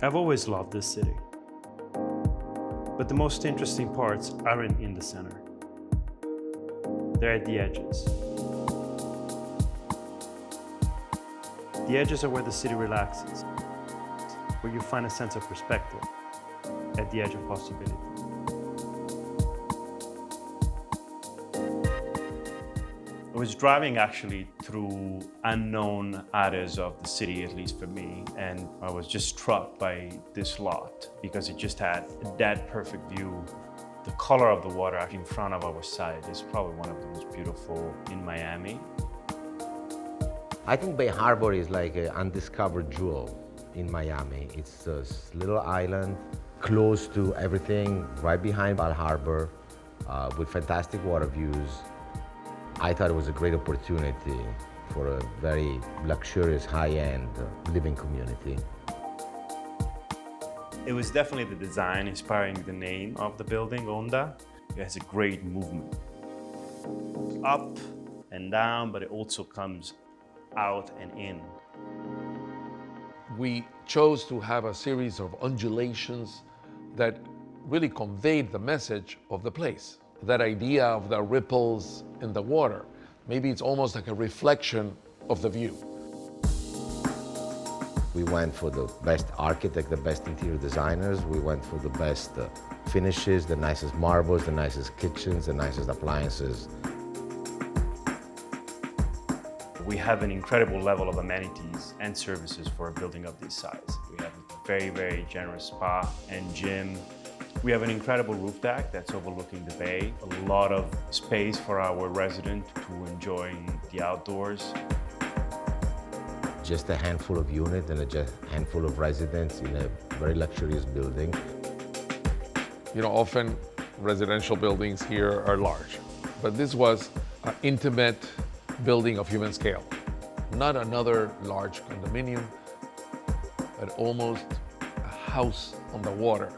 I've always loved this city, but the most interesting parts aren't in the center. They're at the edges. The edges are where the city relaxes, where you find a sense of perspective, at the edge of possibility. I was driving actually through unknown areas of the city, at least for me, and I was just struck by this lot because it just had that perfect view. The color of the water in front of our side is probably one of the most beautiful in Miami. I think Bay Harbor is like an undiscovered jewel in Miami. It's a little island close to everything, right behind Bal Harbor, with fantastic water views. I thought it was a great opportunity for a very luxurious, high-end living community. It was definitely the design inspiring the name of the building, Onda. It has a great movement. Up and down, but it also comes out and in. We chose to have a series of undulations that really conveyed the message of the place. That idea of the ripples in the water. Maybe it's almost like a reflection of the view. We went for the best architect, the best interior designers. We went for the best finishes, the nicest marbles, the nicest kitchens, the nicest appliances. We have an incredible level of amenities and services for a building of this size. We have a very, very generous spa and gym. We have an incredible roof deck that's overlooking the bay. A lot of space for our residents to enjoy the outdoors. Just a handful of units and a handful of residents in a very luxurious building. You know, often residential buildings here are large, but this was an intimate building of human scale. Not another large condominium, but almost a house on the water.